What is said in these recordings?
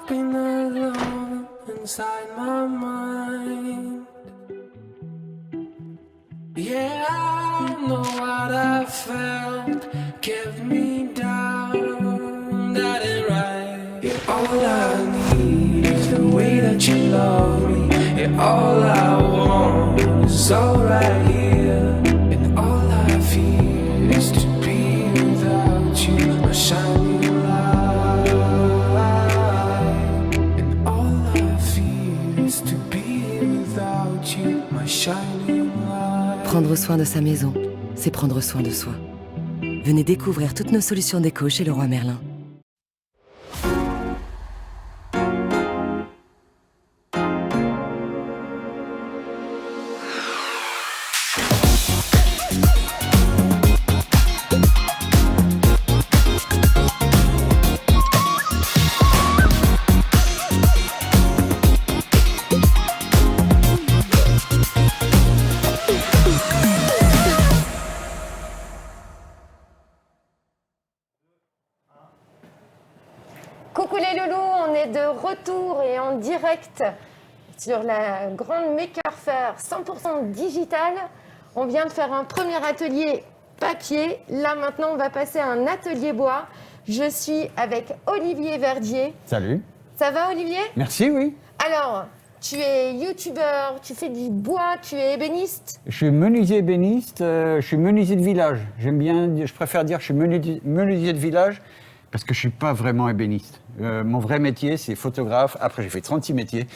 been alone inside my mind. Yeah, I know what I felt kept me down. That ain't right. Yeah, all I need is the way that you love me. Yeah, all I want is all right here. And all I feel is to be without you, my shining light. And all I feel is to be without you, my shining light. Prendre soin de sa maison, c'est prendre soin de soi. Venez découvrir toutes nos solutions déco chez Leroy Merlin. Coucou les loulous, on est de retour et en direct sur la grande Maker Faire 100% digital. On vient de faire un premier atelier papier. Là maintenant, on va passer à un atelier bois. Je suis avec Olivier Verdier. Salut. Ça va Olivier? Merci, oui. Alors, tu es youtubeur, tu fais du bois, tu es ébéniste. Je suis menuisier ébéniste, je suis menuisier de village. J'aime bien, je préfère dire que je suis menuisier de village parce que je ne suis pas vraiment ébéniste. Mon vrai métier, c'est photographe. Après, j'ai fait 36 métiers.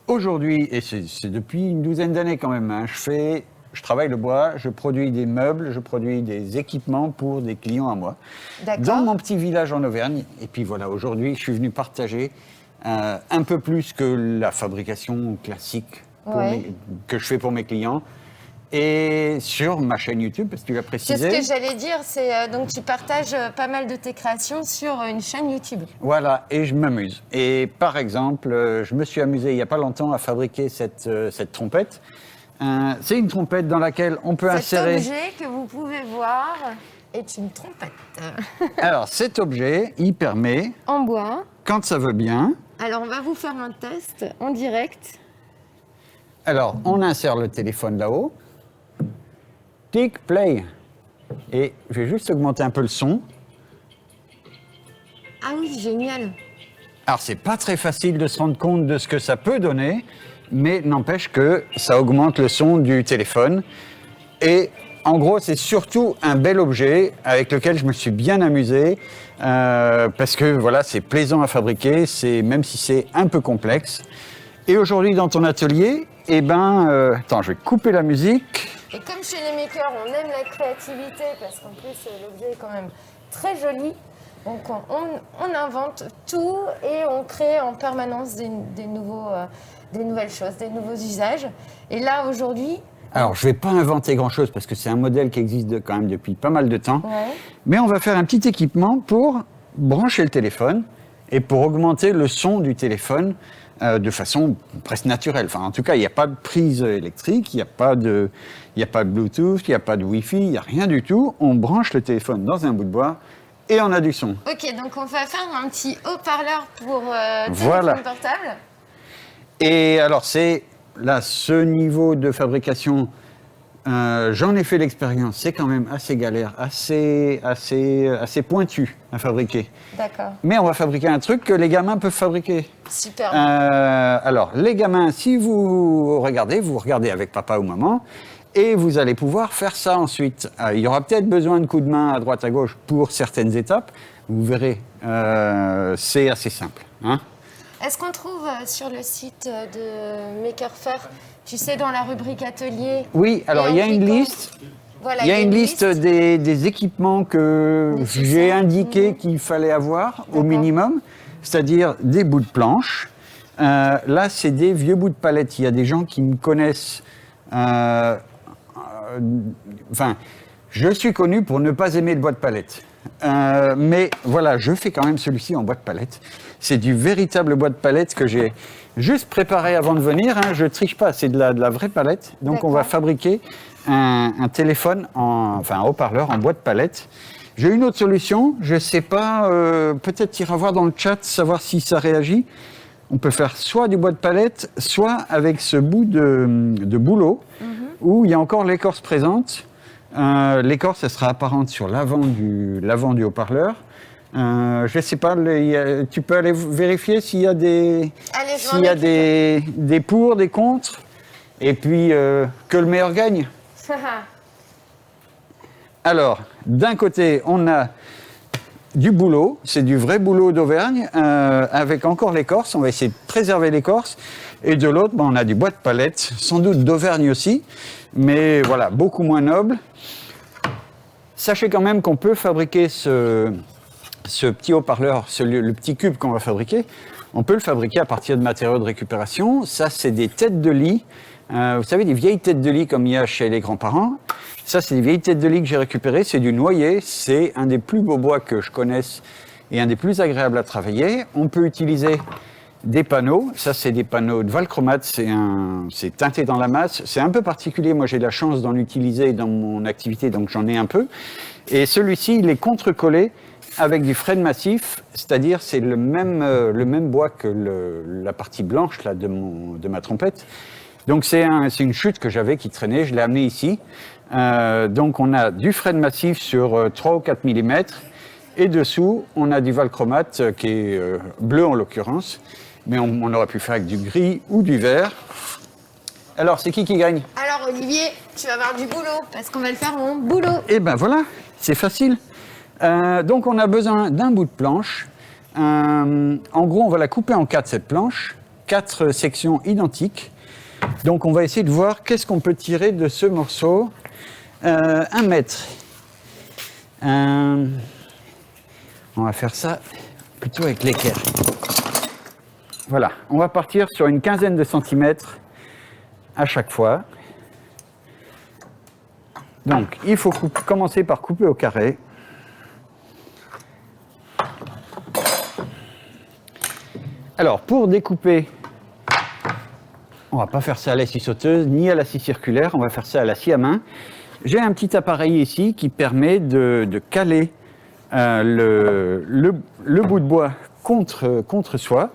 Aujourd'hui, et c'est depuis une douzaine d'années quand même, hein, je travaille le bois, je produis des meubles, je produis des équipements pour des clients à moi. D'accord. Dans mon petit village en Auvergne. Et puis voilà, aujourd'hui, je suis venu partager un peu plus que la fabrication classique que je fais pour mes clients. Et sur ma chaîne YouTube, parce que tu l'as précisé. C'est ce que j'allais dire, c'est donc tu partages pas mal de tes créations sur une chaîne YouTube. Voilà, et je m'amuse. Et par exemple, je me suis amusé il n'y a pas longtemps à fabriquer cette trompette. C'est une trompette dans laquelle on peut insérer... Cet objet que vous pouvez voir est une trompette. Alors, cet objet, il permet, En bois. quand ça veut bien... Alors, on va vous faire un test en direct. Alors, on insère le téléphone là-haut. Click, play. Et je vais juste augmenter un peu le son. Ah oui, génial. Alors, c'est pas très facile de se rendre compte de ce que ça peut donner, mais n'empêche que ça augmente le son du téléphone. Et en gros, c'est surtout un bel objet avec lequel je me suis bien amusé, parce que voilà, c'est plaisant à fabriquer, même si c'est un peu complexe. Et aujourd'hui, dans ton atelier, attends, je vais couper la musique. Et comme chez les makers, on aime la créativité, parce qu'en plus, l'objet est quand même très joli. Donc, on invente tout et on crée en permanence des nouvelles choses, des nouveaux usages. Et là, aujourd'hui... Alors, je ne vais pas inventer grand-chose, parce que c'est un modèle qui existe quand même depuis pas mal de temps. Ouais. Mais on va faire un petit équipement pour brancher le téléphone et pour augmenter le son du téléphone de façon presque naturelle. Enfin, en tout cas, il n'y a pas de prise électrique, il n'y a pas de Bluetooth, il n'y a pas de Wi-Fi, il n'y a rien du tout. On branche le téléphone dans un bout de bois et on a du son. Ok, donc on va faire un petit haut-parleur pour Voilà. téléphone portable. Et alors, c'est là, ce niveau de fabrication, j'en ai fait l'expérience, c'est quand même assez galère, assez pointu à fabriquer. D'accord. Mais on va fabriquer un truc que les gamins peuvent fabriquer. Super. Alors, les gamins, si vous regardez avec papa ou maman, et vous allez pouvoir faire ça ensuite. Il y aura peut-être besoin de coups de main à droite à gauche pour certaines étapes. Vous verrez, c'est assez simple. Hein. Est-ce qu'on trouve sur le site de Maker Faire, tu sais, dans la rubrique atelier? Oui, alors il y a une liste. Voilà, Il y a une liste des équipements que j'ai indiqué qu'il fallait avoir au minimum, c'est-à-dire des bouts de planche. Là, c'est des vieux bouts de palette. Il y a des gens qui me connaissent. Je suis connu pour ne pas aimer le bois de palette. Mais voilà, je fais quand même celui-ci en bois de palette. C'est du véritable bois de palette que j'ai juste préparé avant de venir. Hein. Je ne triche pas, c'est de la vraie palette. Donc on va fabriquer un téléphone, un haut-parleur en bois de palette. J'ai une autre solution, je ne sais pas, peut-être tu iras voir dans le chat, savoir si ça réagit. on peut faire soit du bois de palette, soit avec ce bout de bouleau, où il y a encore l'écorce présente. L'écorce, elle sera apparente sur l'avant du haut-parleur. Je ne sais pas, tu peux aller vérifier s'il y a des, Allez, je s'il m'en y a occupe. des pour, des contre, et puis que le meilleur gagne. Alors, d'un côté, on a du bouleau, c'est du vrai bouleau d'Auvergne, avec encore l'écorce, on va essayer de préserver l'écorce. Et de l'autre, on a du bois de palette, sans doute d'Auvergne aussi, mais voilà, beaucoup moins noble. Sachez quand même qu'on peut fabriquer ce petit haut-parleur, le petit cube qu'on va fabriquer, on peut le fabriquer à partir de matériaux de récupération. Ça, c'est des têtes de lit. Vous savez, des vieilles têtes de lit comme il y a chez les grands-parents. Ça, c'est des vieilles têtes de lit que j'ai récupérées. C'est du noyer. C'est un des plus beaux bois que je connaisse et un des plus agréables à travailler. On peut utiliser des panneaux. Ça, c'est des panneaux de Valchromate. C'est teinté dans la masse. C'est un peu particulier. Moi, j'ai la chance d'en utiliser dans mon activité, donc j'en ai un peu. Et celui-ci, il est contre-collé avec du frêne massif, c'est-à-dire c'est le même bois que la partie blanche là, de ma trompette. Donc c'est une chute que j'avais qui traînait, je l'ai amenée ici. Donc on a du frêne massif sur 3 ou 4 mm et dessous on a du Valchromate qui est bleu en l'occurrence, mais on aurait pu faire avec du gris ou du vert. Alors c'est qui gagne? Alors Olivier, tu vas avoir du boulot parce qu'on va le faire en boulot. Eh ben voilà, c'est facile. Donc on a besoin d'un bout de planche. En gros, on va la couper en 4 cette planche, 4 sections identiques. Donc on va essayer de voir qu'est-ce qu'on peut tirer de ce morceau. 1 mètre. On va faire ça plutôt avec l'équerre. Voilà, on va partir sur une quinzaine de centimètres à chaque fois. Donc il faut commencer par couper au carré. Alors, pour découper, on ne va pas faire ça à la scie sauteuse ni à la scie circulaire, on va faire ça à la scie à main. J'ai un petit appareil ici qui permet de caler le bout de bois contre soi.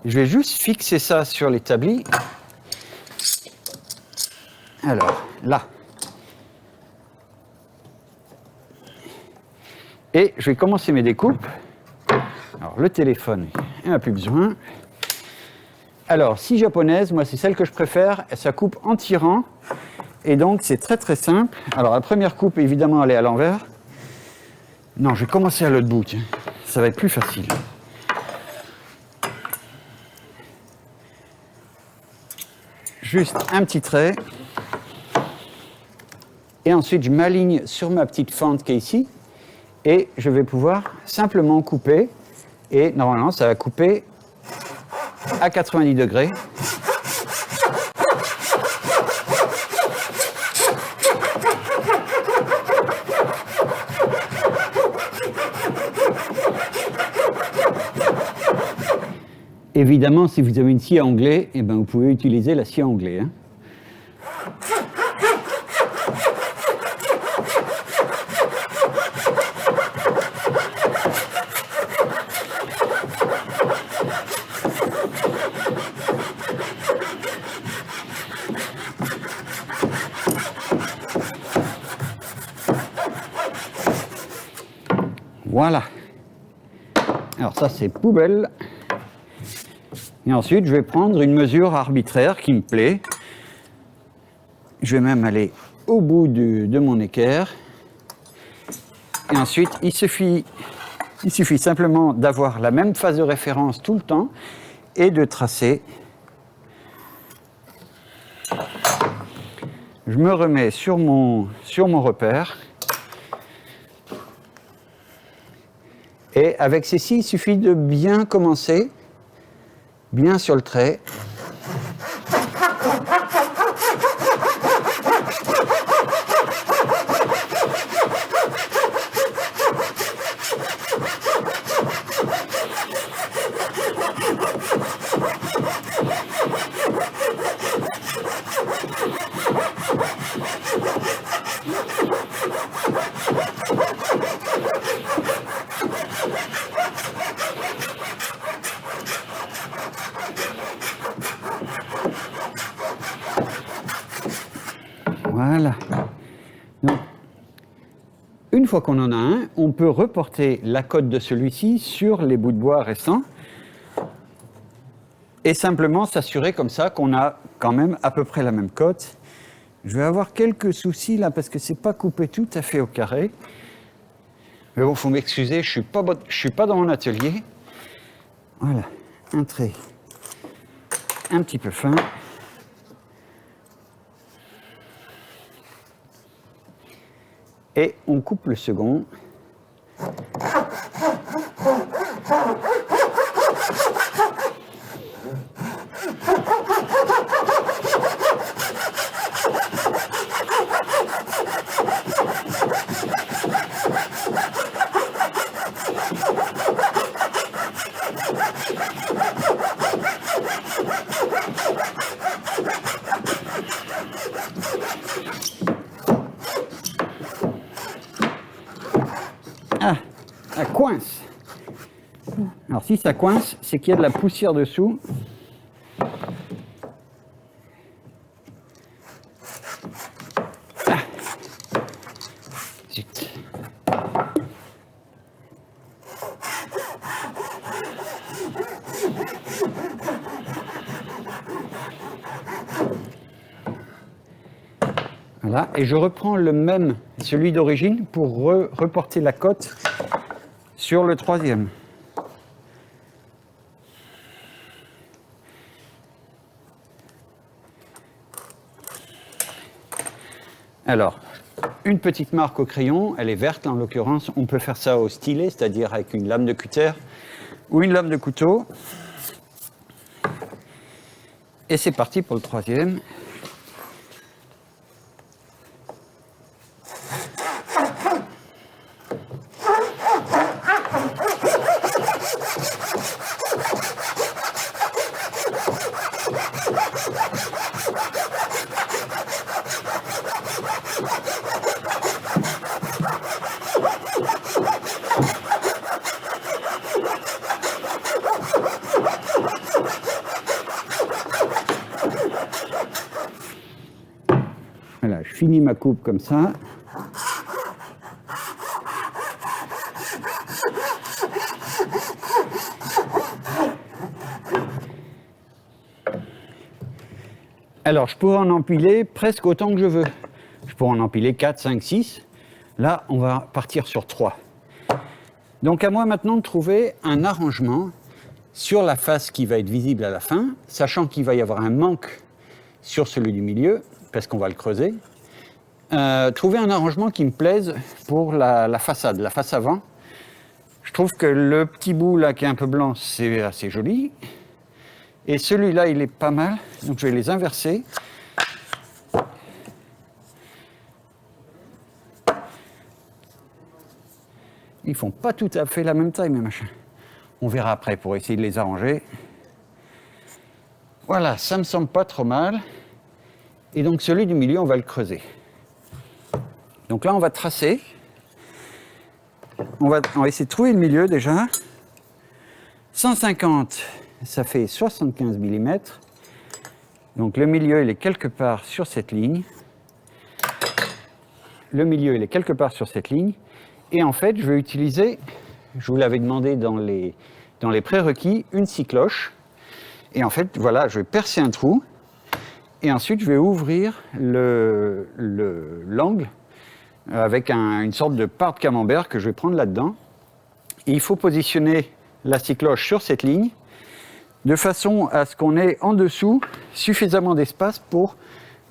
Je vais juste fixer ça sur l'établi. Alors, là. Et je vais commencer mes découpes. Alors, le téléphone, il n'y en a plus besoin. Alors, scie japonaise, moi, c'est celle que je préfère. Ça coupe en tirant. Et donc, c'est très, très simple. Alors, la première coupe, évidemment, elle est à l'envers. Non, je vais commencer à l'autre bout, tiens. Ça va être plus facile. Juste un petit trait. Et ensuite, je m'aligne sur ma petite fente qui est ici. Et je vais pouvoir simplement couper. Et normalement, ça va couper à 90 degrés. Évidemment, si vous avez une scie à onglet, eh ben, vous pouvez utiliser la scie à onglet. Hein. Voilà. Alors ça, c'est poubelle. Et ensuite, je vais prendre une mesure arbitraire qui me plaît. Je vais même aller au bout de mon équerre. Et ensuite, il suffit simplement d'avoir la même phase de référence tout le temps et de tracer. Je me remets sur mon repère. Et avec ceci, il suffit de bien commencer, bien sur le trait. Voilà. Donc, une fois qu'on en a un, on peut reporter la cote de celui-ci sur les bouts de bois restants et simplement s'assurer comme ça qu'on a quand même à peu près la même cote. Je vais avoir quelques soucis là parce que c'est pas coupé tout à fait au carré. Mais bon, faut m'excuser, je suis pas dans mon atelier. Voilà, un trait un petit peu fin. Et on coupe le second. Ah, ça coince. Alors si ça coince, c'est qu'il y a de la poussière dessous. Ah. Zut. Voilà, et je reprends le même, celui d'origine, pour reporter la cote sur le troisième. Alors, une petite marque au crayon, elle est verte en l'occurrence, on peut faire ça au stylet, c'est-à-dire avec une lame de cutter ou une lame de couteau. Et c'est parti pour le troisième. Voilà, je finis ma coupe comme ça. Alors, je pourrais en empiler presque autant que je veux. Je pourrais en empiler 4, 5, 6. Là, on va partir sur 3. Donc, à moi maintenant de trouver un arrangement sur la face qui va être visible à la fin, sachant qu'il va y avoir un manque sur celui du milieu, parce qu'on va le creuser. Trouver un arrangement qui me plaise pour la façade, la face avant. Je trouve que le petit bout là qui est un peu blanc, c'est assez joli. Et celui-là, il est pas mal, donc je vais les inverser. Ils font pas tout à fait la même taille, mes machins. On verra après pour essayer de les arranger. Voilà, ça me semble pas trop mal. Et donc celui du milieu, on va le creuser. Donc là, on va tracer. On va essayer de trouver le milieu déjà. 150, ça fait 75 mm. Donc le milieu, il est quelque part sur cette ligne. Le milieu, il est quelque part sur cette ligne. Et en fait, je vais utiliser, je vous l'avais demandé dans les prérequis, une scie cloche. Et en fait, voilà, je vais percer un trou. Et ensuite, je vais ouvrir l'angle avec une sorte de part de camembert que je vais prendre là-dedans. Et il faut positionner la scie cloche sur cette ligne de façon à ce qu'on ait en dessous suffisamment d'espace pour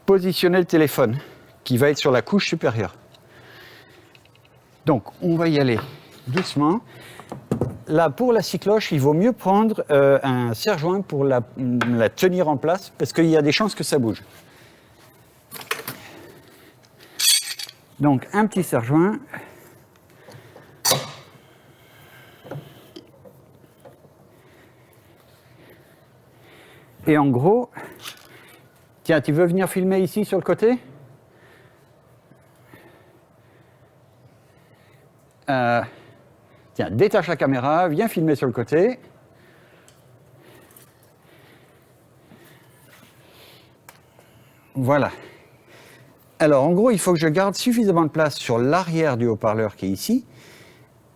positionner le téléphone qui va être sur la couche supérieure. Donc, on va y aller doucement. Là, pour la scie cloche, il vaut mieux prendre un serre-joint pour la tenir en place parce qu'il y a des chances que ça bouge. Donc, un petit serre-joint. Et en gros, tiens, tu veux venir filmer ici sur le côté ? Tiens, détache la caméra, viens filmer sur le côté. Voilà. Alors, en gros, il faut que je garde suffisamment de place sur l'arrière du haut-parleur qui est ici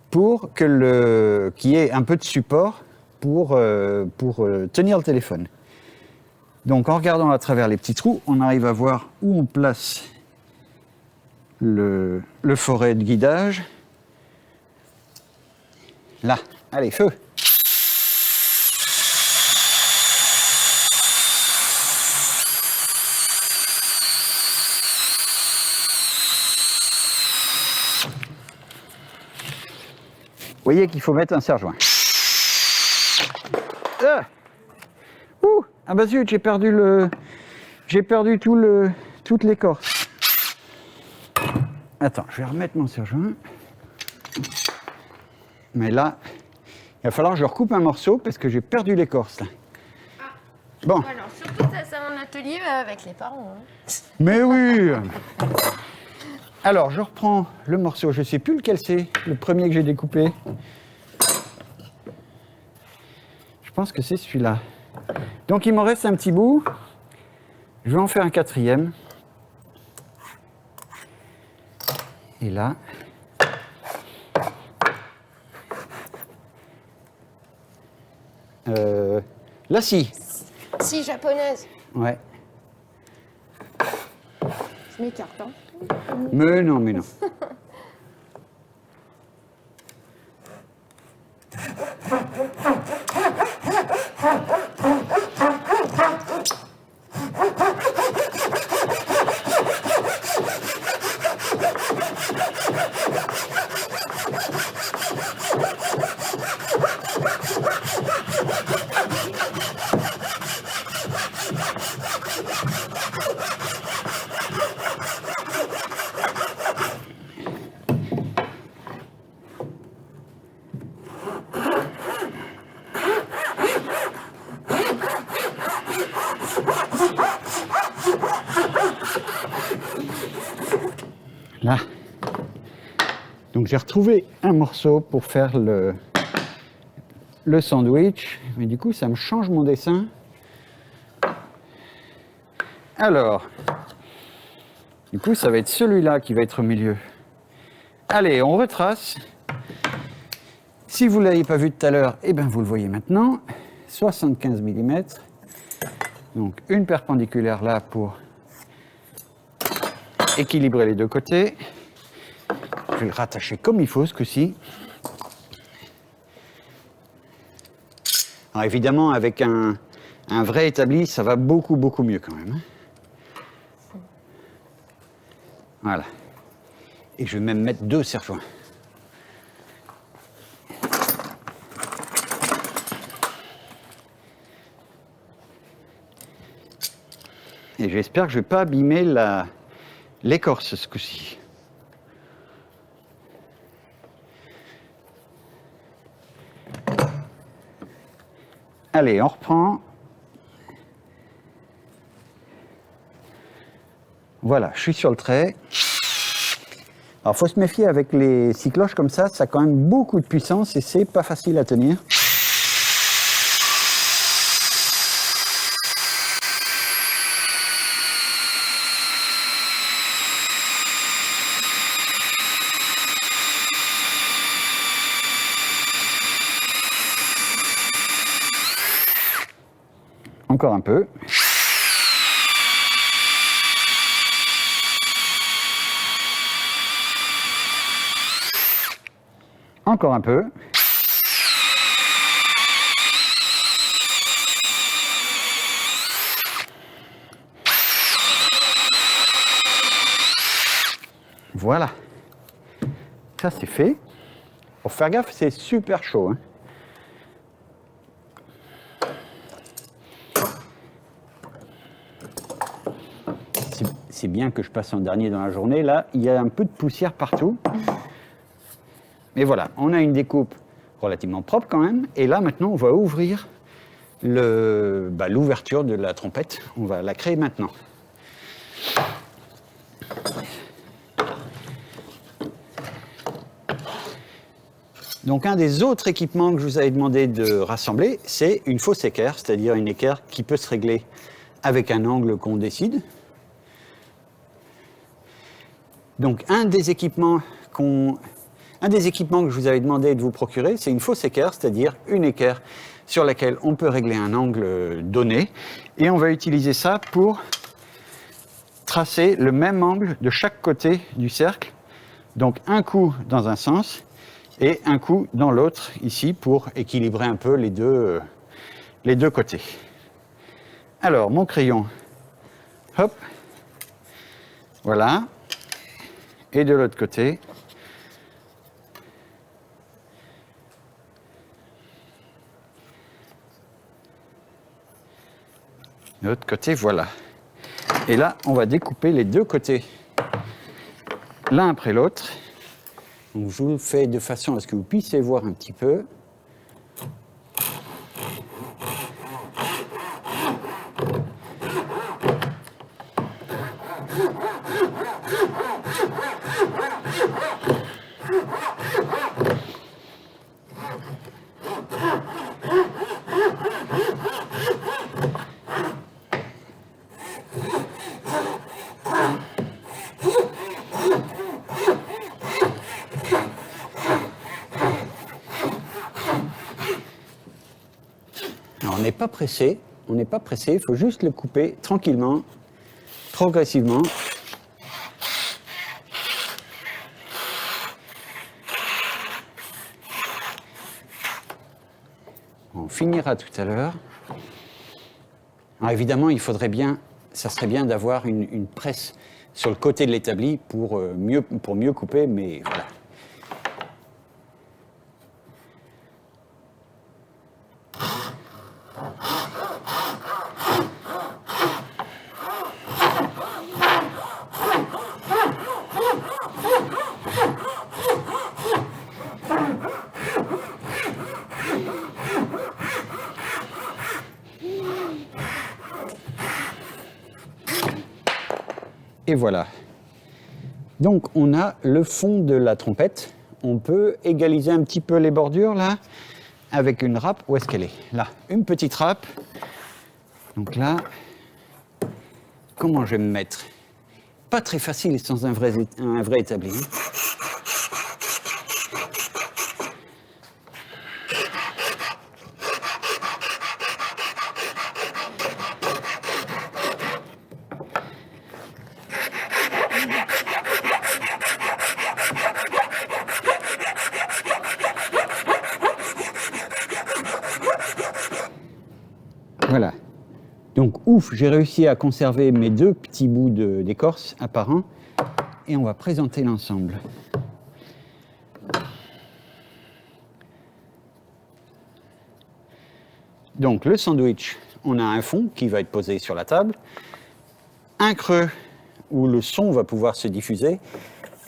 pour que qu'il y ait un peu de support pour tenir le téléphone. Donc, en regardant à travers les petits trous, on arrive à voir où on place le forêt de guidage. Là, allez, feu! Vous voyez qu'il faut mettre un serre-joint. Ah, ah bah zut, j'ai perdu toute l'écorce. Attends, je vais remettre mon serre-joint. Mais là, il va falloir que je recoupe un morceau parce que j'ai perdu l'écorce là. Bon. Alors, surtout ça, c'est un atelier avec les parents. Hein. Mais oui. Alors, je reprends le morceau, je ne sais plus lequel c'est, le premier que j'ai découpé. Je pense que c'est celui-là. Donc, il m'en reste un petit bout. Je vais en faire un quatrième. Et là. La scie. Scie japonaise. Ouais. Je m'écarte. Hein. Mais non, mais non. Là. Donc j'ai retrouvé un morceau pour faire le sandwich, mais du coup ça me change mon dessin. Alors, du coup ça va être celui-là qui va être au milieu. Allez, on retrace. Si vous ne l'avez pas vu tout à l'heure, eh bien vous le voyez maintenant. 75 mm. Donc une perpendiculaire là pour équilibrer les deux côtés. Je vais le rattacher comme il faut ce coup-ci. Alors évidemment, avec un vrai établi, ça va beaucoup mieux quand même. Voilà. Et je vais même mettre 2 serre-joints. Et j'espère que je ne vais pas abîmer l'écorce ce coup-ci. Allez, on reprend. Voilà, je suis sur le trait. Alors, il faut se méfier avec les scie cloches comme ça a quand même beaucoup de puissance et c'est pas facile à tenir. Encore un peu. Encore un peu. Voilà. Ça c'est fait. Faut faire gaffe, c'est super chaud. Hein. C'est bien que je passe en dernier dans la journée. Là, il y a un peu de poussière partout. Mais voilà, on a une découpe relativement propre quand même. Et là, maintenant, on va ouvrir l'ouverture de la trompette. On va la créer maintenant. Donc, un des autres équipements que je vous avais demandé de rassembler, c'est une fausse équerre, c'est-à-dire une équerre qui peut se régler avec un angle qu'on décide. Donc un des équipements que je vous avais demandé de vous procurer, c'est une fausse équerre, c'est-à-dire une équerre sur laquelle on peut régler un angle donné. Et on va utiliser ça pour tracer le même angle de chaque côté du cercle. Donc un coup dans un sens et un coup dans l'autre, ici, pour équilibrer un peu les deux côtés. Alors, mon crayon, hop, voilà, et de l'autre côté, de l'autre côté, voilà. Et là, on va découper les deux côtés, l'un après l'autre. Donc, je vous le fais de façon à ce que vous puissiez voir un petit peu. Alors, on n'est pas pressé, il faut juste le couper tranquillement, progressivement. On finira tout à l'heure. Alors évidemment, ça serait bien d'avoir une presse sur le côté de l'établi pour mieux couper, mais voilà. Et voilà. Donc on a le fond de la trompette. On peut égaliser un petit peu les bordures là avec une râpe. Où est-ce qu'elle est? Là, une petite râpe. Donc là, comment je vais me mettre? Pas très facile sans un vrai établi. Voilà. Donc, ouf, j'ai réussi à conserver mes deux petits bouts d'écorce apparents. Et on va présenter l'ensemble. Donc, le sandwich, on a un fond qui va être posé sur la table, un creux où le son va pouvoir se diffuser,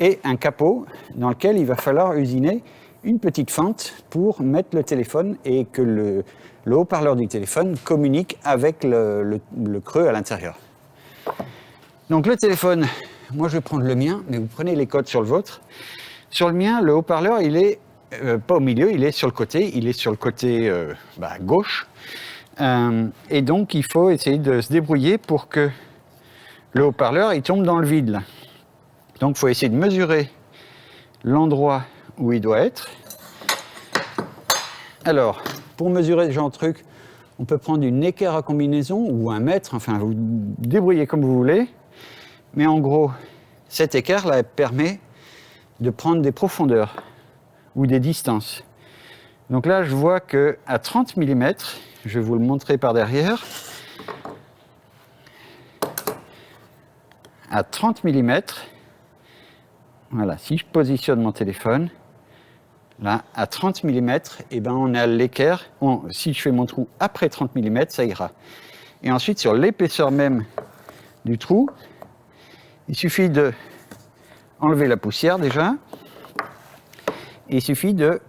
et un capot dans lequel il va falloir usiner une petite fente pour mettre le téléphone et que le haut-parleur du téléphone communique avec le creux à l'intérieur. Donc le téléphone, moi je vais prendre le mien, mais vous prenez les codes sur le vôtre. Sur le mien, le haut-parleur, il est pas au milieu, il est sur le côté, gauche. Et donc il faut essayer de se débrouiller pour que le haut-parleur il tombe dans le vide là. Donc il faut essayer de mesurer l'endroit où il doit être. Alors, pour mesurer ce genre de truc, on peut prendre une équerre à combinaison ou un mètre, enfin vous débrouillez comme vous voulez. Mais en gros, cette équerre là, elle permet de prendre des profondeurs ou des distances. Donc là, je vois qu'à 30 mm, je vais vous le montrer par derrière, à 30 mm, voilà, si je positionne mon téléphone, là, à 30 mm, eh ben, on a l'équerre. Si je fais mon trou après 30 mm, ça ira. Et ensuite, sur l'épaisseur même du trou, il suffit de enlever la poussière déjà. Il suffit de,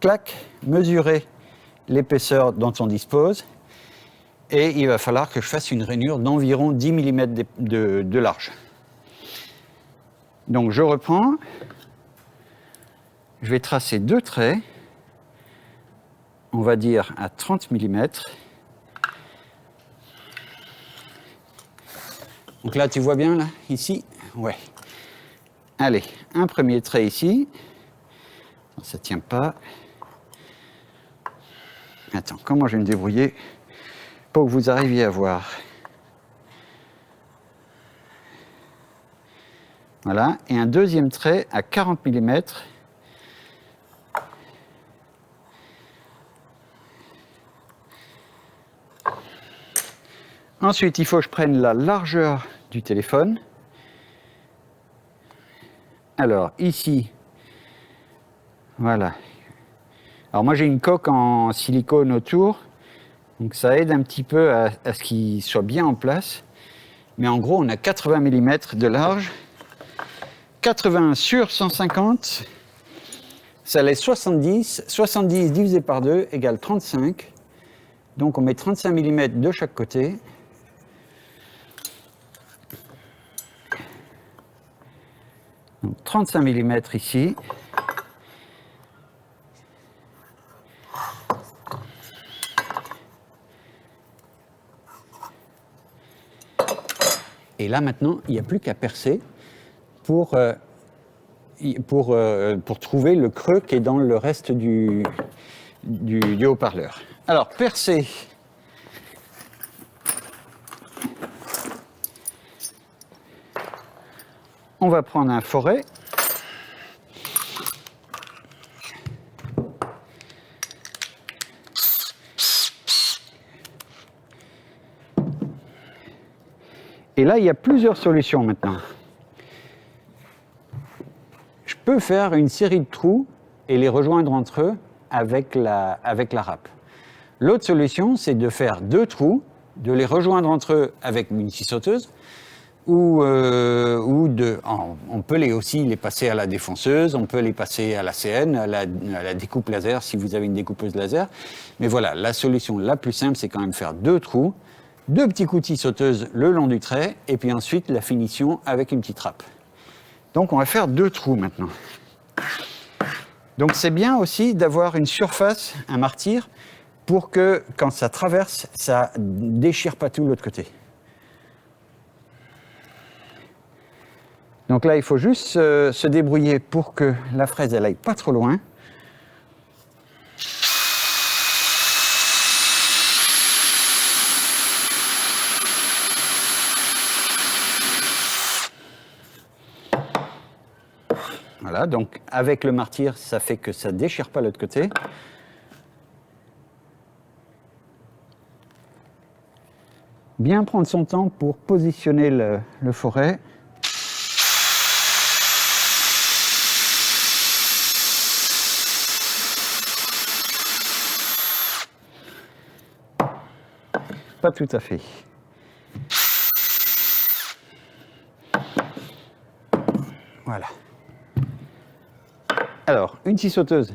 clac, mesurer l'épaisseur dont on dispose. Et il va falloir que je fasse une rainure d'environ 10 mm de large. Donc je reprends. Je vais tracer deux traits, on va dire à 30 mm. Donc là, tu vois bien, là, ici? Ouais. Allez, un premier trait ici. Ça ne tient pas. Attends, comment je vais me débrouiller pour que vous arriviez à voir? Voilà, et un deuxième trait à 40 mm. Ensuite, il faut que je prenne la largeur du téléphone. Alors, ici, voilà. Alors moi, j'ai une coque en silicone autour, donc ça aide un petit peu à ce qu'il soit bien en place. Mais en gros, on a 80 mm de large. 80 sur 150, ça laisse 70. 70 divisé par 2 égale 35. Donc on met 35 mm de chaque côté. Donc 35 mm ici. Et là maintenant, il n'y a plus qu'à percer pour trouver le creux qui est dans le reste du haut-parleur. Alors, percer. On va prendre un forêt. Et là, il y a plusieurs solutions maintenant. Je peux faire une série de trous et les rejoindre entre eux avec la râpe. L'autre solution, c'est de faire 2 trous, de les rejoindre entre eux avec une scie sauteuse, on peut aussi les passer à la défonceuse, on peut les passer à la CN, à la découpe laser si vous avez une découpeuse laser. Mais voilà, la solution la plus simple, c'est quand même faire 2 trous, 2 petits coups de scie sauteuse le long du trait, et puis ensuite la finition avec une petite râpe. Donc on va faire 2 trous maintenant. Donc c'est bien aussi d'avoir une surface, un martyr, pour que quand ça traverse, ça déchire pas tout de l'autre côté. Donc là, il faut juste se débrouiller pour que la fraise elle aille pas trop loin. Voilà, donc avec le martyr, ça fait que ça ne déchire pas l'autre côté. Bien prendre son temps pour positionner le forêt. Pas tout à fait. Voilà. Alors, une scie sauteuse.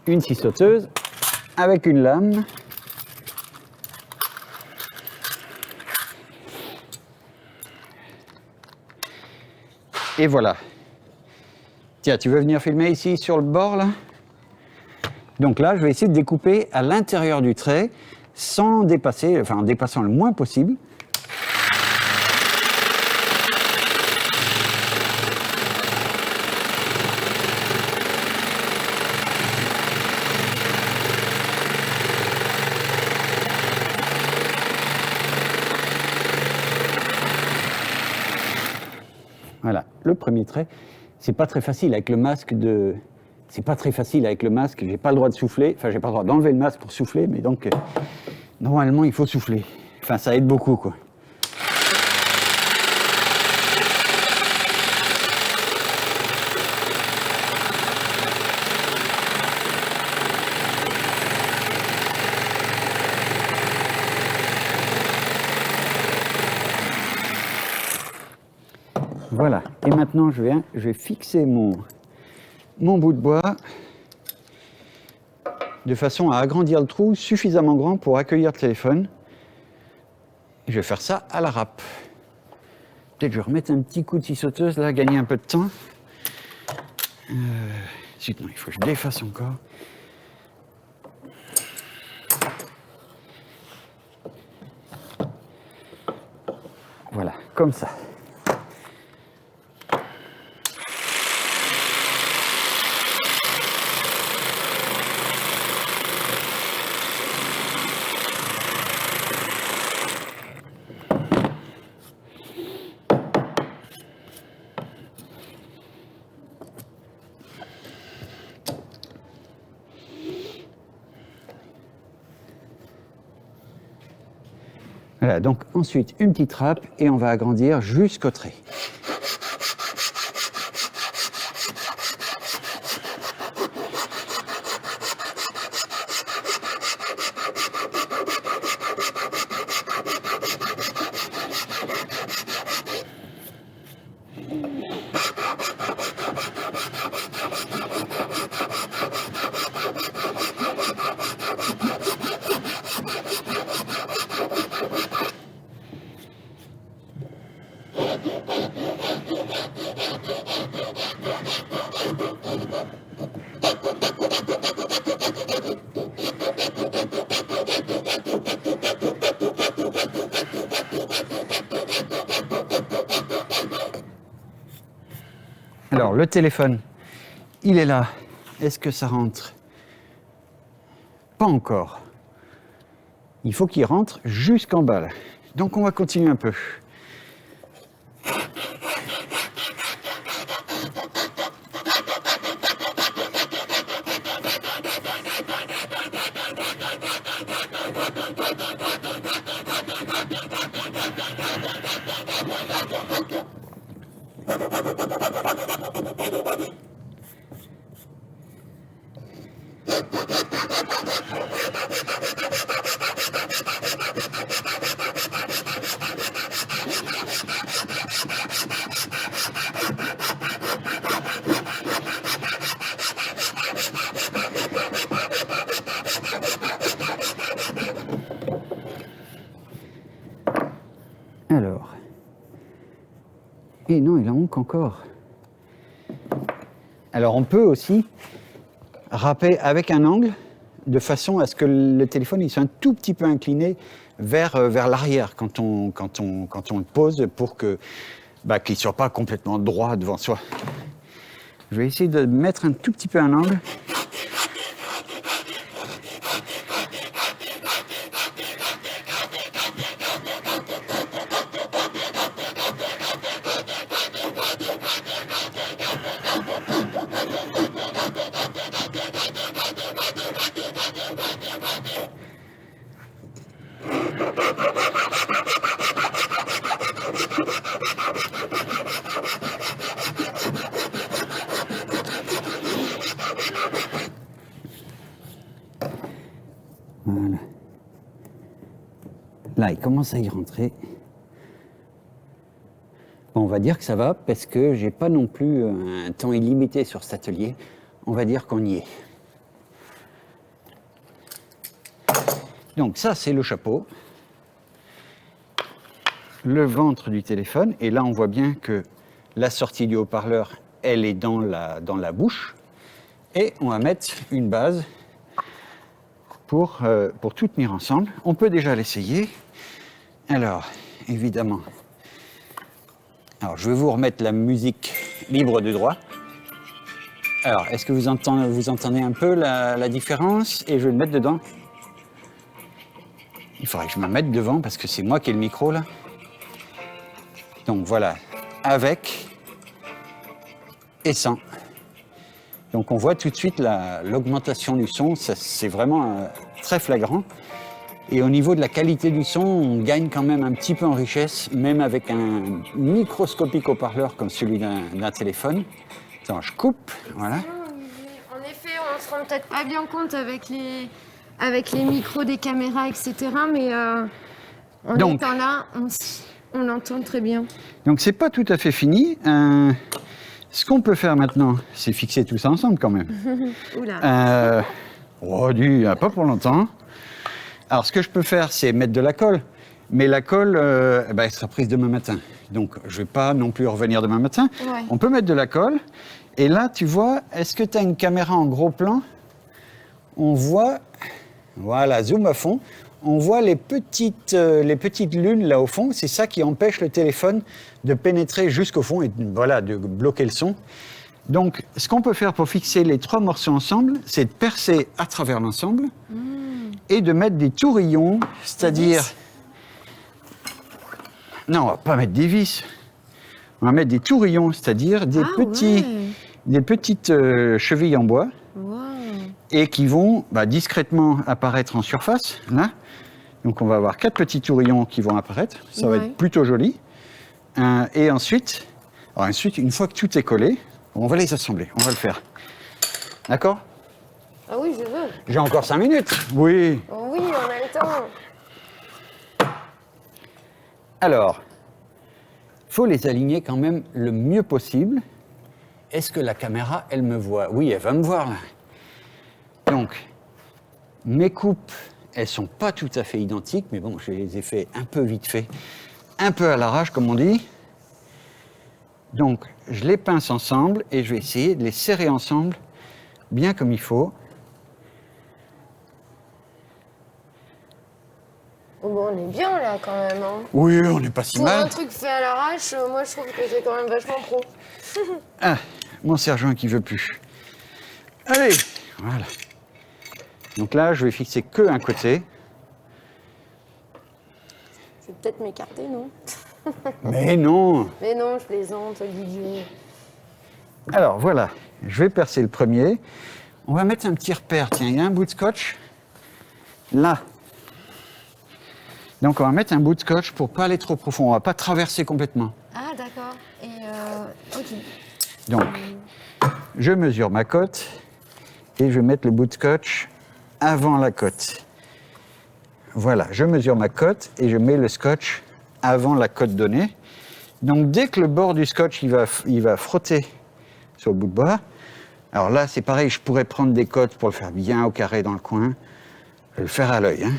Une scie sauteuse avec une lame. Et voilà. Tiens, tu veux venir filmer ici sur le bord là? Donc là, je vais essayer de découper à l'intérieur du trait sans dépasser, enfin en dépassant le moins possible. Voilà, le premier trait, c'est pas très facile avec le masque de... C'est pas très facile avec le masque, j'ai pas le droit de souffler, enfin j'ai pas le droit d'enlever le masque pour souffler, mais donc normalement il faut souffler. Enfin ça aide beaucoup quoi. Voilà, et maintenant je vais fixer mon bout de bois de façon à agrandir le trou suffisamment grand pour accueillir le téléphone. Et je vais faire ça à la râpe. Peut-être je vais remettre un petit coup de scie sauteuse là, gagner un peu de temps. Zut, non, il faut que je défasse encore. comme ça. Voilà, donc ensuite une petite trappe et on va agrandir jusqu'au trait. Alors, le téléphone, il est là. Est-ce que ça rentre? Pas encore. Il faut qu'il rentre jusqu'en bas, là. Donc, on va continuer un peu. Alors, et non, il en manque encore. Alors on peut aussi râper avec un angle de façon à ce que le téléphone il soit un tout petit peu incliné vers l'arrière quand on le pose pour que qu'il ne soit pas complètement droit devant soi. Je vais essayer de mettre un tout petit peu un angle. Voilà. Là, il commence à y rentrer. Bon, on va dire que ça va parce que j'ai pas non plus un temps illimité sur cet atelier. On va dire qu'on y est. Donc ça, c'est le chapeau. Le ventre du téléphone. Et là, on voit bien que la sortie du haut-parleur, elle est dans la bouche. Et on va mettre une base pour tout tenir ensemble. On peut déjà l'essayer. Alors, évidemment, je vais vous remettre la musique libre de droit. Alors, est-ce que vous entendez un peu la différence? Et je vais le mettre dedans. Il faudrait que je me mette devant parce que c'est moi qui ai le micro là. Donc voilà, avec et sans. Donc on voit tout de suite l'augmentation du son, c'est vraiment très flagrant. Et au niveau de la qualité du son, on gagne quand même un petit peu en richesse, même avec un microscopique haut-parleur comme celui d'un téléphone. Attends, je coupe, voilà. En effet, on ne se rend peut-être pas bien compte avec les micros des caméras, etc. Mais en étant là, on l'entend très bien. Donc c'est pas tout à fait fini. Ce qu'on peut faire maintenant, c'est fixer tout ça ensemble quand même. Oula. Pas pour longtemps. Alors ce que je peux faire, c'est mettre de la colle. Mais la colle, elle sera prise demain matin. Donc je ne vais pas non plus revenir demain matin. Ouais. On peut mettre de la colle. Et là, tu vois, est-ce que tu as une caméra en gros plan? On voit, voilà, zoom à fond. on voit les petites lunes là au fond. C'est ça qui empêche le téléphone de pénétrer jusqu'au fond et voilà, de bloquer le son. Donc, ce qu'on peut faire pour fixer les 3 morceaux ensemble, c'est de percer à travers l'ensemble et de mettre des tourillons, c'est-à-dire... Non, on va pas mettre des vis. On va mettre des tourillons, c'est-à-dire des petites chevilles en bois et qui vont discrètement apparaître en surface, là. Donc, on va avoir 4 petits tourillons qui vont apparaître. Ça va être plutôt joli. Et ensuite, une fois que tout est collé, on va les assembler, on va le faire. D'accord? Ah oui, je veux. J'ai encore 5 minutes. Oui. Oh oui, on a le temps. Alors, il faut les aligner quand même le mieux possible. Est-ce que la caméra, elle me voit? Oui, elle va me voir là. Donc, mes coupes, elles sont pas tout à fait identiques, mais bon, je les ai fait un peu vite fait, un peu à l'arrache, comme on dit. Donc, je les pince ensemble et je vais essayer de les serrer ensemble, bien comme il faut. Oh, bon, on est bien là quand même. Hein. Oui, on n'est pas si Pour mal. un truc fait à l'arrache, moi je trouve que c'est quand même vachement pro. Ah, mon sergent qui veut plus. Allez, voilà. Donc là, je vais fixer que un côté. Je vais peut-être m'écarter, non? Mais non. Mais non, je plaisante, Didier. Alors voilà, je vais percer le premier. On va mettre un petit repère. Tiens, il y a un bout de scotch là. Donc on va mettre un bout de scotch pour pas aller trop profond. On va pas traverser complètement. Ah, d'accord. Et ok. Donc, je mesure ma cote et je vais mettre le bout de scotch avant la cote. Voilà, je mesure ma cote et je mets le scotch avant la cote donnée. Donc dès que le bord du scotch il va frotter sur le bout de bois, alors là c'est pareil, je pourrais prendre des cotes pour le faire bien au carré dans le coin. Je vais le faire à l'œil. Hein.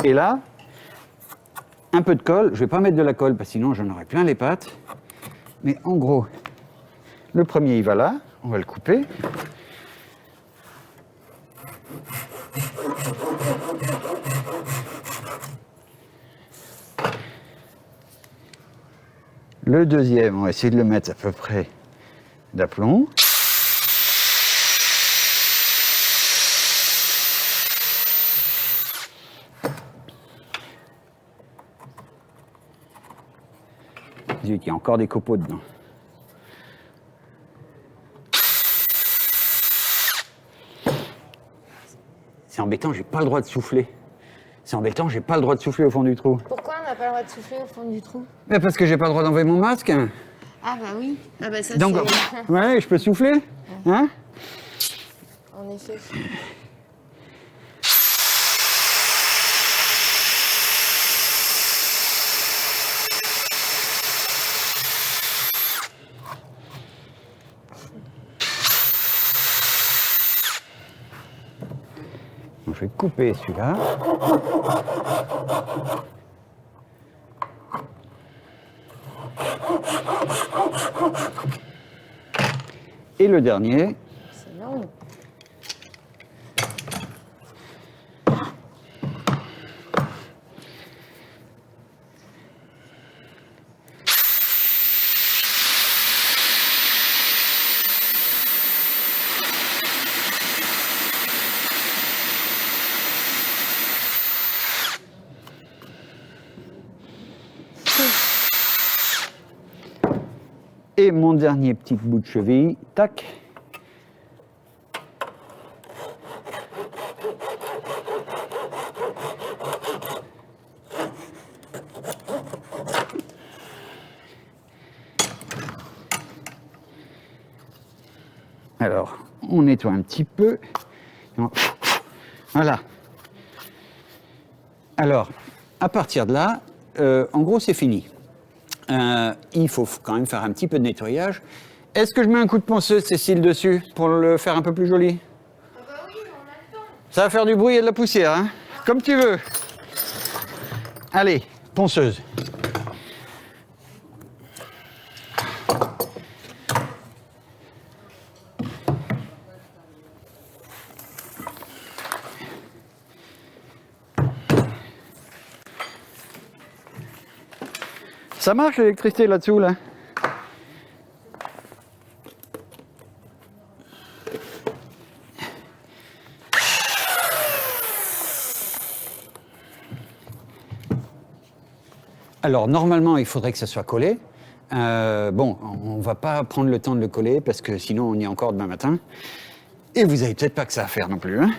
Et là, un peu de colle. Je ne vais pas mettre de la colle parce que sinon j'en aurais plein les pattes. Mais en gros, le premier il va là, on va le couper. Le deuxième, on va essayer de le mettre à peu près d'aplomb. Il y a encore des copeaux dedans. C'est embêtant, j'ai pas le droit de souffler. C'est embêtant, j'ai pas le droit de souffler au fond du trou. Pourquoi on n'a pas le droit de souffler au fond du trou? Mais parce que j'ai pas le droit d'enlever mon masque. Ah bah oui. Ah bah ça Donc, c'est... ouais, je peux souffler. Hein? En effet. Je vais couper celui-là. Et le dernier. C'est long. Et mon dernier petit bout de cheville, tac. Alors, on nettoie un petit peu. Voilà. Alors, à partir de là, en gros, c'est fini. Il faut quand même faire un petit peu de nettoyage. Est-ce que je mets un coup de ponceuse, Cécile, dessus, pour le faire un peu plus joli? Ah bah oui, on a le temps. Ça va faire du bruit et de la poussière, hein? Comme tu veux. Allez, ponceuse. Ça marche l'électricité là-dessous, là? Alors, normalement, il faudrait que ça soit collé. Bon, on va pas prendre le temps de le coller parce que sinon, on y est encore demain matin. Et vous avez peut-être pas que ça à faire non plus, hein?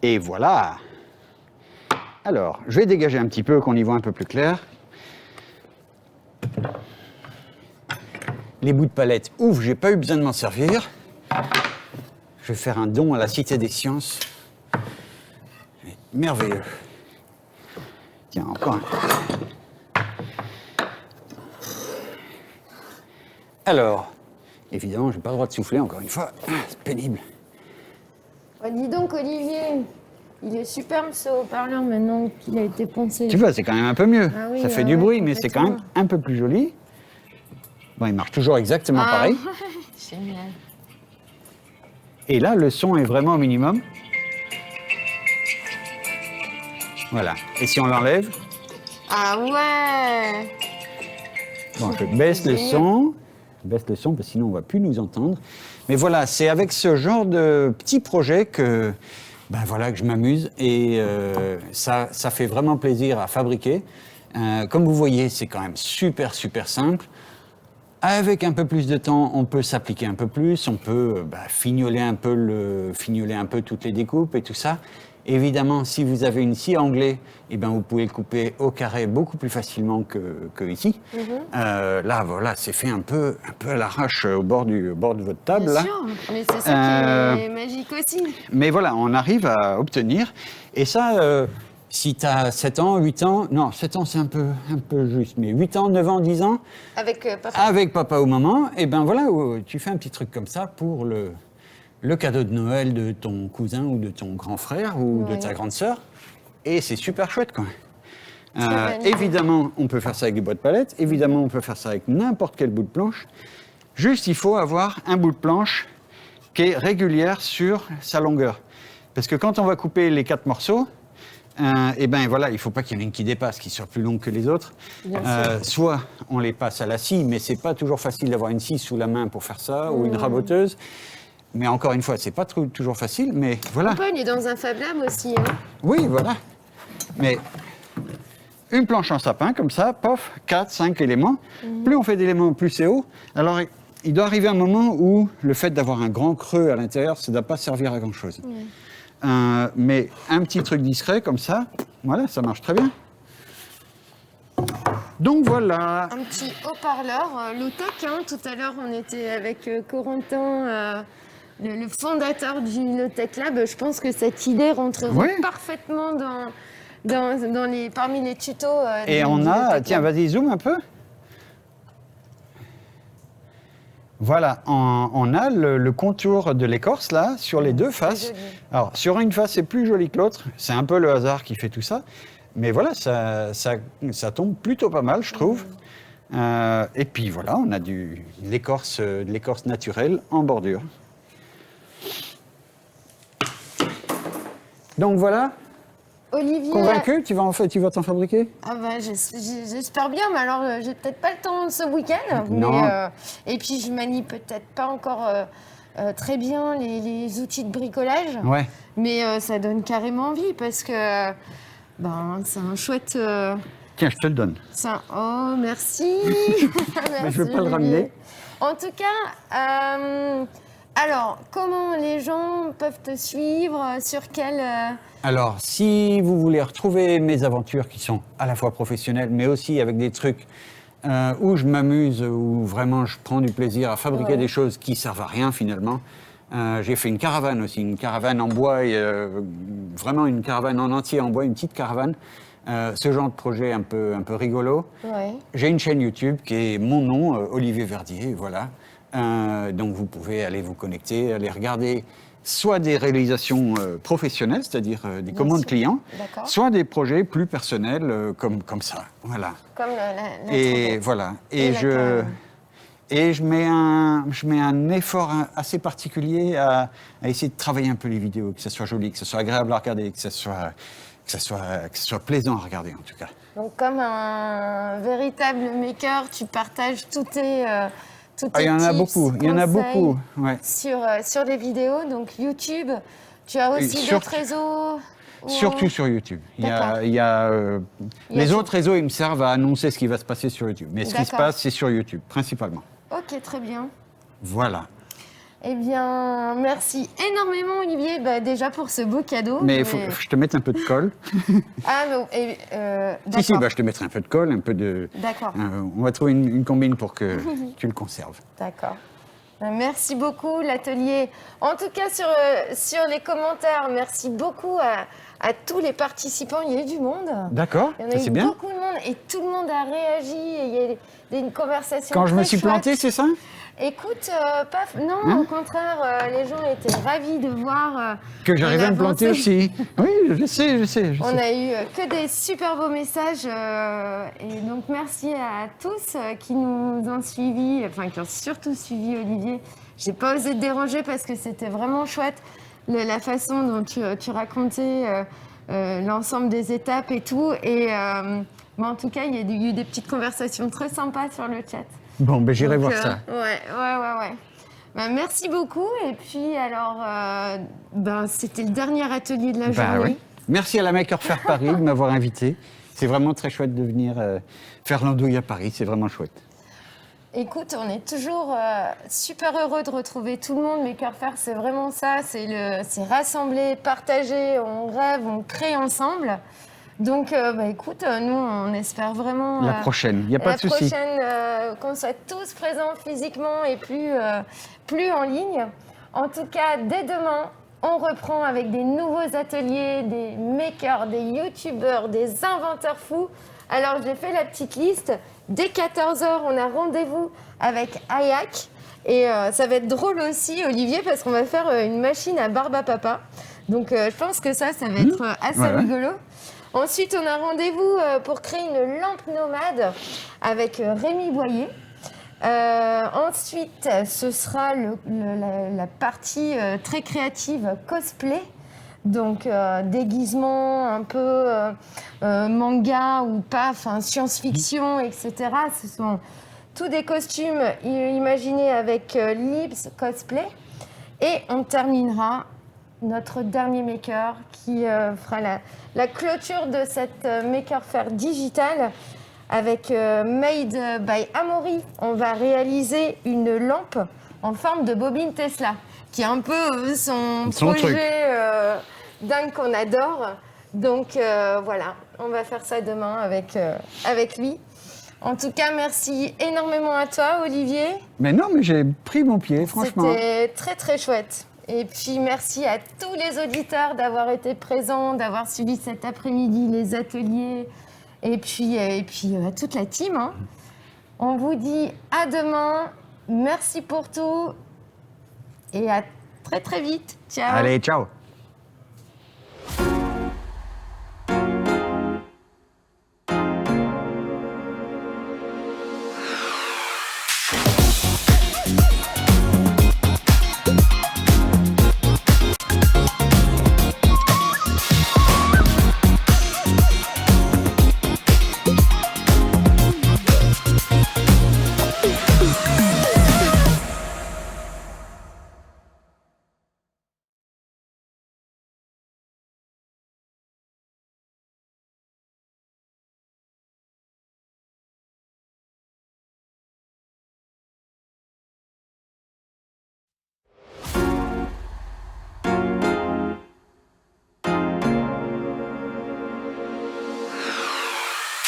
Et voilà. Alors, je vais dégager un petit peu, qu'on y voit un peu plus clair. Les bouts de palette, ouf, j'ai pas eu besoin de m'en servir. Je vais faire un don à la Cité des Sciences. Merveilleux. Tiens, encore un. Alors, évidemment, j'ai pas le droit de souffler, encore une fois. C'est pénible. Oh, dis donc, Olivier, il est superbe ce haut-parleur maintenant qu'il a été poncé. Tu vois, c'est quand même un peu mieux. Ah oui, ça fait ouais, du bruit, mais c'est quand même complètement. un peu plus joli. Bon, il marche toujours exactement pareil. Génial. Et là, le son est vraiment au minimum. Voilà. Et si on l'enlève, Ah ouais. bon, je baisse le son. Je baisse le son parce que sinon on ne va plus nous entendre. Mais voilà, c'est avec ce genre de petits projets que, ben voilà, que je m'amuse et ça fait vraiment plaisir à fabriquer. Comme vous voyez, c'est quand même super simple. Avec un peu plus de temps, on peut s'appliquer un peu plus, on peut fignoler un peu toutes les découpes et tout ça. Évidemment, si vous avez une scie à onglet, eh ben, vous pouvez le couper au carré beaucoup plus facilement que ici. Là, voilà, c'est fait un peu à l'arrache au bord de votre table. Bien Là. sûr, mais c'est ça qui est magique aussi. Mais voilà, on arrive à obtenir. Et ça, si tu as 7 ans, 8 ans, non, 7 ans c'est un peu juste, mais 8 ans, 9 ans, 10 ans, Avec papa. avec papa ou maman, et ben voilà, tu fais un petit truc comme ça pour le cadeau de Noël de ton cousin ou de ton grand frère ou de Ouais. ta grande sœur. Et c'est super chouette, quoi. magnifique. Évidemment, on peut faire ça avec des bois de palette. Évidemment, on peut faire ça avec n'importe quel bout de planche. Juste, il faut avoir un bout de planche qui est régulière sur sa longueur. Parce que quand on va couper les 4 morceaux, et ben voilà, il ne faut pas qu'il y en ait une qui dépasse, qui soit plus longue que les autres. Bien sûr. Soit on les passe à la scie, mais c'est pas toujours facile d'avoir une scie sous la main pour faire ça, ou une raboteuse. Mais encore une fois, c'est pas toujours facile, mais voilà. Papa, il est dans un Fab Lab aussi. Hein. Oui, voilà. Mais une planche en sapin, comme ça, pof, 4, 5 éléments. Plus on fait d'éléments, plus c'est haut. Alors, il doit arriver un moment où le fait d'avoir un grand creux à l'intérieur, ça ne doit pas servir à grand-chose. Mais un petit truc discret, comme ça, voilà, ça marche très bien. Donc voilà. Un petit haut-parleur, low-tech. Hein. Tout à l'heure, on était avec Corentin, le fondateur du Low-Tech Lab. Je pense que cette idée rentrerait Oui. parfaitement parmi les tutos. Et on du a, Low-Tech tiens, Lab. vas-y, zoom un peu. Voilà, on a le contour de l'écorce là, sur les deux faces. joli. Alors, sur une face, c'est plus joli que l'autre. C'est un peu le hasard qui fait tout ça. Mais voilà, ça tombe plutôt pas mal, je trouve. Et puis voilà, on a de l'écorce naturelle en bordure. Donc voilà, Olivier. Convaincu, tu vas t'en fabriquer? Ah bah, j'espère bien, mais alors j'ai peut-être pas le temps ce week-end. Non. Et puis je manie peut-être pas encore très bien les outils de bricolage. Ouais. Mais ça donne carrément envie parce que c'est un chouette. Tiens, je te le donne. Oh, merci. Mais je ne vais pas le Olivier. ramener. En tout cas, alors, comment les gens peuvent te suivre? Sur quel. Alors, si vous voulez retrouver mes aventures qui sont à la fois professionnelles, mais aussi avec des trucs où je m'amuse, où vraiment je prends du plaisir à fabriquer des choses qui servent à rien finalement. J'ai fait une caravane aussi, une caravane en bois, vraiment une caravane en entier en bois, une petite caravane. Ce genre de projet un peu rigolo. Ouais. J'ai une chaîne YouTube qui est mon nom, Olivier Verdier, voilà. Donc vous pouvez aller vous connecter, aller regarder soit des réalisations professionnelles, c'est-à-dire des commandes sûr. clients, D'accord. soit des projets plus personnels comme ça, voilà. Comme la Et trompette. voilà. Et la canne. Et je mets un effort assez particulier à essayer de travailler un peu les vidéos, que ce soit joli, que ce soit agréable à regarder, que ce soit plaisant à regarder en tout cas. Donc, comme un véritable maker, tu partages tous tes Il y en a tips, beaucoup, il y en a conseils beaucoup. Ouais. sur les vidéos. Donc, YouTube. Tu as aussi sur- d'autres réseaux où- Surtout sur YouTube. D'accord. Il y a, les tout. autres réseaux, ils me servent à annoncer ce qui va se passer sur YouTube. Mais ce qui se D'accord. passe, c'est sur YouTube, principalement. Ok, très bien. Voilà. Eh bien, merci énormément, Olivier, déjà pour ce beau cadeau. Mais il faut que je te mette un peu de colle. Ah, non, Si, d'accord. je te mettrai un peu de colle, un peu de... D'accord. on va trouver une combine pour que tu le conserves. D'accord. Merci beaucoup, l'atelier. En tout cas, sur les commentaires, merci beaucoup à tous les participants. Il y a eu du monde. D'accord, Il y en ça a eu c'est bien. beaucoup de monde et tout le monde a réagi. Et il y a une conversation. Quand je me très suis chouette. planté, c'est ça? Écoute, non, Hein au contraire, les gens étaient ravis de voir Que j'arrivais à me planter l'avancée. aussi. Oui, je sais. On a eu que des super beaux messages et donc merci à tous qui nous ont suivis, enfin qui ont surtout suivi Olivier. J'ai pas osé te déranger parce que c'était vraiment chouette la façon dont tu racontais l'ensemble des étapes et tout. Et mais en tout cas, il y a eu des petites conversations très sympas sur le chat. Bon, ben j'irai Donc, voir ça. Ouais. Merci beaucoup. Et puis alors, c'était le dernier atelier de la Bah journée. ouais. Merci à la Maker Faire Paris de m'avoir invité. C'est vraiment très chouette de venir faire l'andouille à Paris, c'est vraiment chouette. Écoute, on est toujours super heureux de retrouver tout le monde. Maker Faire, c'est vraiment ça. C'est rassembler, partager, on rêve, on crée ensemble. Donc, écoute, nous, on espère vraiment... La prochaine, il n'y a pas de souci. La prochaine, qu'on soit tous présents physiquement et plus en ligne. En tout cas, dès demain, on reprend avec des nouveaux ateliers, des makers, des youtubeurs, des inventeurs fous. Alors, j'ai fait la petite liste. Dès 14h, on a rendez-vous avec Ayak. Et ça va être drôle aussi, Olivier, parce qu'on va faire une machine à barbe à papa. Donc, je pense que ça va être assez Ouais. rigolo. Ensuite, on a rendez-vous pour créer une lampe nomade avec Rémi Boyer. Ensuite, ce sera la partie très créative cosplay. Donc, déguisement un peu manga ou pas, enfin science-fiction, etc. Ce sont tous des costumes imaginés avec Libs Cosplay. Et on terminera notre dernier maker qui fera la clôture de cette Maker Faire digitale avec Made by Amaury. On va réaliser une lampe en forme de bobine Tesla, qui est un peu son projet dingue qu'on adore. Donc voilà, on va faire ça demain avec lui. En tout cas, merci énormément à toi, Olivier. Mais non, mais j'ai pris mon pied, franchement. C'était très très chouette. Et puis merci à tous les auditeurs d'avoir été présents, d'avoir suivi cet après-midi les ateliers. Et puis à toute la team. Hein. On vous dit à demain. Merci pour tout. Et à très très vite. Ciao. Allez, ciao.